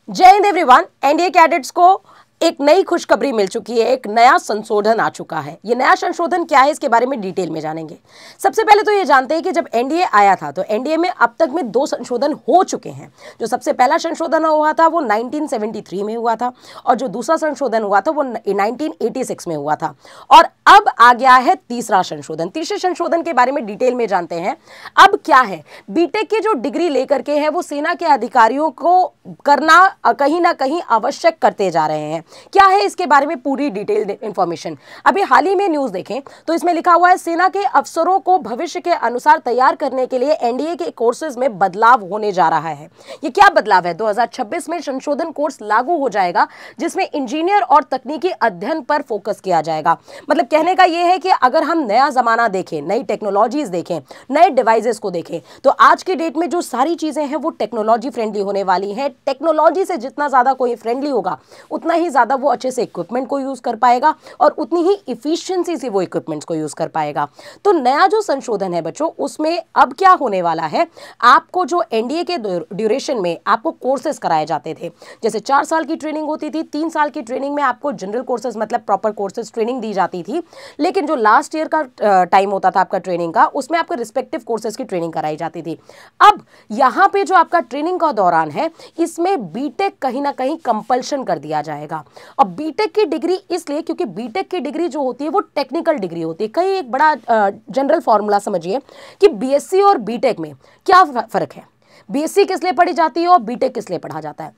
जय Hind everyone. NDA cadets को एक नई खुशखबरी मिल चुकी है, एक नया संशोधन आ चुका है। ये नया संशोधन क्या है, इसके बारे में डिटेल में जानेंगे। सबसे पहले तो ये जानते हैं कि जब एनडीए आया था तो एनडीए में अब तक में 2 संशोधन हो चुके हैं। जो सबसे पहला संशोधन हुआ था वो 1973 में हुआ था और जो दूसरा संशोधन हुआ था वो 1986 में हुआ था और अब आ गया है तीसरा संशोधन। तीसरे संशोधन के बारे में डिटेल में जानते हैं। अब क्या है, बीटेक की जो डिग्री लेकर के है वो सेना के अधिकारियों को करना कहीं ना कहीं आवश्यक करते जा रहे हैं। क्या है इसके बारे में पूरी डिटेल इंफॉर्मेशन। अभी हाल ही में न्यूज देखें तो इसमें लिखा हुआ है सेना के अफसरों को भविष्य के अनुसार तैयार करने के लिए एनडीए के कोर्सेज में बदलाव होने जा रहा है। ये क्या बदलाव है? 2026 में संशोधन कोर्स लागू हो जाएगा जिसमें इंजीनियर और तकनीकी अध्ययन पर फोकस किया जाएगा। मतलब कहने का यह है कि अगर हम नया जमाना देखें, नई टेक्नोलॉजीज देखें, नए डिवाइसेस को देखें तो आज की डेट में जो सारी चीजें हैं वो टेक्नोलॉजी फ्रेंडली होने वाली है। टेक्नोलॉजी से जितना ज्यादा कोई फ्रेंडली होगा उतना ही ज्यादा वो अच्छे से इक्विपमेंट को यूज कर पाएगा और उतनी ही इफिशिएंसी से वो इक्विपमेंट्स को यूज कर पाएगा। तो नया जो संशोधन है बच्चों, उसमें अब क्या होने वाला है, आपको जो एनडीए के ड्यूरेशन में आपको कोर्सेज कराए जाते थे, जैसे 4 साल की ट्रेनिंग होती थी, 3 साल की ट्रेनिंग में आपको जनरल कोर्सेज मतलब प्रॉपर कोर्सेज ट्रेनिंग दी जाती थी, लेकिन जो लास्ट ईयर का टाइम होता था आपका ट्रेनिंग का, उसमें आपके रिस्पेक्टिव कोर्सेज की ट्रेनिंग कराई जाती थी। अब यहां पे जो आपका ट्रेनिंग का दौरान है इसमें बीटेक कहीं ना कहीं कंपल्शन कर दिया जाएगा। और बीटेक की डिग्री इसलिए क्योंकि बीटेक की डिग्री जो होती है वो टेक्निकल डिग्री होती है। कहीं एक बड़ा जनरल फॉर्मूला समझिए कि बीएससी और बीटेक में क्या फर्क है। बीएससी किस लिए पढ़ी जाती है और बीटेक किस लिए पढ़ा जाता है।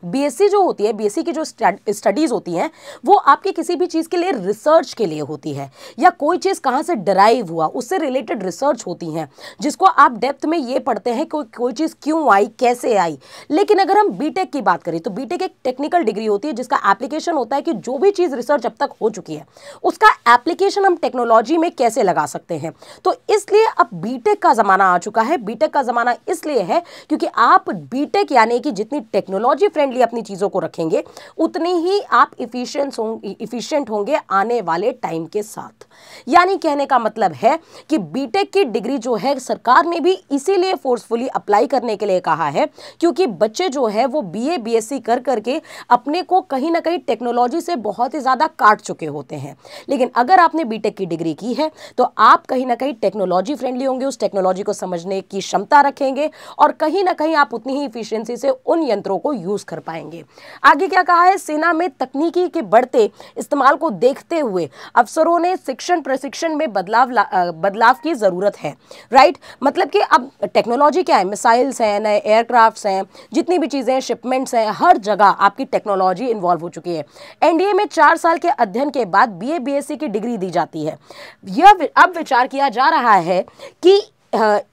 बीएससी जो होती है, बीएससी की जो स्टडीज होती हैं वो आपकी किसी भी चीज़ के लिए रिसर्च के लिए होती है, या कोई चीज़ कहाँ से डराइव हुआ उससे रिलेटेड रिसर्च होती हैं, जिसको आप डेप्थ में ये पढ़ते हैं कि कोई चीज़ क्यों आई, कैसे आई। लेकिन अगर हम बीटेक की बात करें तो बीटेक एक टेक्निकल डिग्री होती है जिसका एप्लीकेशन होता है कि जो भी चीज़ रिसर्च अब तक हो चुकी है उसका एप्लीकेशन हम टेक्नोलॉजी में कैसे लगा सकते हैं। तो इसलिए अब बीटेक का ज़माना आ चुका है। बीटेक का ज़माना इसलिए है क्योंकि आप बीटेक यानी कि जितनी टेक्नोलॉजी अपनी चीजों को रखेंगे उतनी ही आप इफिशिएंट होंगे आने वाले टाइम के साथ। यानी कहने का मतलब है कि बीटेक की डिग्री जो है सरकार ने भी इसीलिए फोर्सफुली अप्लाई करने के लिए कहा है क्योंकि बच्चे जो है वो बीए बीएससी कर करके अपने को कहीं ना कहीं टेक्नोलॉजी से बहुत ही ज्यादा काट चुके होते हैं। लेकिन अगर आपने बीटेक की डिग्री की है तो आप कहीं ना कहीं टेक्नोलॉजी फ्रेंडली होंगे, उस टेक्नोलॉजी को समझने की क्षमता रखेंगे और कहीं ना कहीं आप उतनी ही इफिशियंसी से उन यंत्रों को यूज कर पाएंगे। आगे क्या कहा है, सेना में तकनीकी के बढ़ते इस्तेमाल को देखते हुए अफसरों ने शिक्षण प्रशिक्षण में बदलाव की जरूरत है। राइट, मतलब कि अब टेक्नोलॉजी क्या है, मिसाइल्स हैं, नए एयरक्राफ्ट्स हैं, जितनी भी चीजें हैं, शिपमेंट्स हैं, हर जगह आपकी टेक्नोलॉजी इन्वॉल्व हो चुकी है। एनडीए में 4 साल के अध्ययन के बाद बीए बीएससी की डिग्री दी जाती है। यह अब विचार किया जा रहा है कि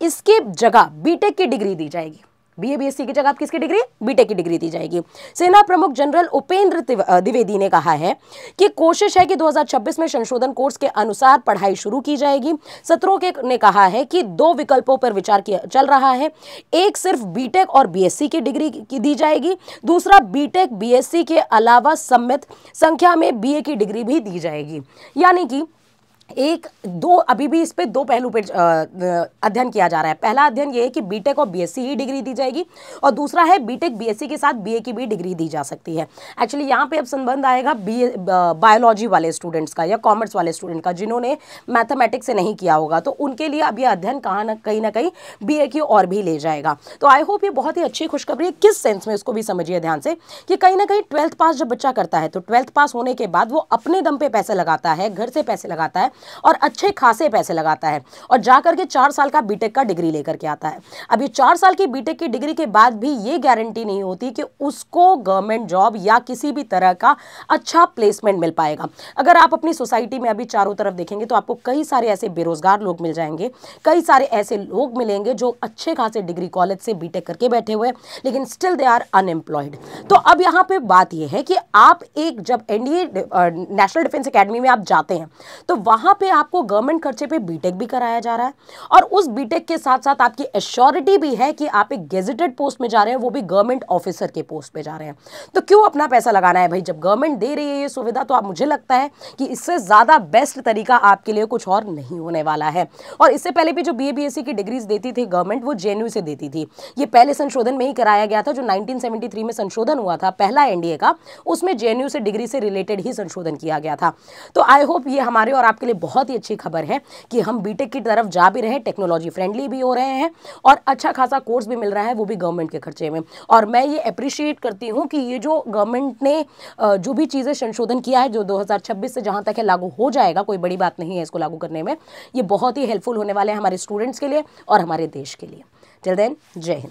इसके जगह बीटेक की डिग्री दी जाएगी। बीए बीएससी की जगह आप किसकी डिग्री, बीटेक की डिग्री दी जाएगी। सेना प्रमुख जनरल उपेंद्र द्विवेदी ने कहा है कि कोशिश है कि 2026 में संशोधन कोर्स के अनुसार पढ़ाई शुरू की जाएगी। सत्रों के ने कहा है कि 2 विकल्पों पर विचार किया चल रहा है। एक सिर्फ बीटेक और बीएससी की डिग्री की दी जाएगी, दूसरा बीटेक बीएससी के अलावा सम्मिलित संख्या में बीए की डिग्री भी दी जाएगी। यानी कि अभी भी इस पे 2 पहलू पे अध्ययन किया जा रहा है। पहला अध्ययन ये है कि बीटेक और बीएससी ही डिग्री दी जाएगी और दूसरा है बीटेक बीएससी के साथ बीए की भी डिग्री दी जा सकती है। एक्चुअली यहाँ पे अब संबंध आएगा बायोलॉजी वाले स्टूडेंट्स का या कॉमर्स वाले स्टूडेंट का, जिन्होंने मैथमेटिक्स से नहीं किया होगा, तो उनके लिए अब यह अध्ययन कहीं ना कहीं बीए की और भी ले जाएगा। तो आई होप ये बहुत ही अच्छी खुशखबरी है। किस सेंस में, इसको भी समझिए ध्यान से कि कहीं ना कहीं 12th पास जब बच्चा करता है तो 12th पास होने के बाद वो अपने दम पे पैसे लगाता है, घर से पैसे लगाता है और अच्छे खासे पैसे लगाता है और जाकर के 4 साल का बीटेक का डिग्री लेकर के आता है। अब ये 4 साल की बीटेक की डिग्री के बाद भी ये गारंटी नहीं होती कि उसको गवर्नमेंट जॉब या किसी भी तरह का अच्छा प्लेसमेंट मिल पाएगा। अगर आप अपनी सोसाइटी में अभी चारों तरफ देखेंगे तो आपको कई सारे ऐसे बेरोजगार लोग मिल जाएंगे, कई सारे ऐसे लोग मिलेंगे जो अच्छे खासे डिग्री कॉलेज से बीटेक करके बैठे हुए लेकिन स्टिल दे आर अनएम्प्लॉयड। तो अब यहाँ पे बात यह है कि आप जब एनडीए नेशनल डिफेंस एकेडमी में आप जाते हैं तो वहां पे आपको गवर्नमेंट खर्चे पे बीटेक भी कराया जा रहा है और उस बीटेक के साथ साथ आपकी एश्योरिटी भी है कि आप एक गेजेटेड पोस्ट में जा रहे हैं, वो भी गवर्नमेंट ऑफिसर के पोस्ट पे जा रहे हैं। तो क्यों अपना पैसा लगाना है भाई, जब गवर्नमेंट दे रही है ये सुविधा तो आप, मुझे लगता है कि इससे ज्यादा बेस्ट तरीका आपके लिए कुछ और नहीं होने वाला है। और इससे पहले भी जो बीए बीएससी की डिग्रीज देती थी गवर्नमेंट, वो जेएनयू से देती थी। ये पहले संशोधन में ही कराया गया था, जो 1973 में संशोधन संशोधन हुआ था पहला एनडीए का, उसमें जेएनयू से डिग्री से रिलेटेड ही संशोधन किया गया था। तो आई होप ये हमारे और आपके लिए बहुत ही अच्छी खबर है कि हम बीटेक की तरफ जा भी रहे हैं, टेक्नोलॉजी फ्रेंडली भी हो रहे हैं और अच्छा खासा कोर्स भी मिल रहा है, वो भी गवर्नमेंट के खर्चे में। और मैं ये अप्रिशिएट करती हूँ कि ये जो गवर्नमेंट ने जो भी चीज़ें संशोधन किया है, जो 2026 से जहाँ तक है लागू हो जाएगा, कोई बड़ी बात नहीं है इसको लागू करने में, ये बहुत ही हेल्पफुल होने वाले हैं हमारे स्टूडेंट्स के लिए और हमारे देश के लिए। टिल देन, जय हिंद।